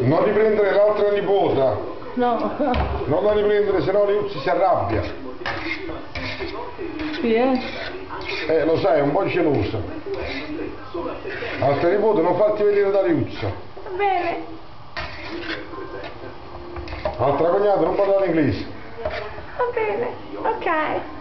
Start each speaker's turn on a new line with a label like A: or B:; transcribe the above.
A: Non riprendere l'altra niposa.
B: No.
A: Non la riprendere, sennò Liuzzi si arrabbia.
B: Sì,
A: Lo sai, è un po' gelosa. Altra nipote, non farti vedere da Liuzza.
B: Va bene.
A: Altra cognata, non parlare inglese.
B: Va bene. Ok.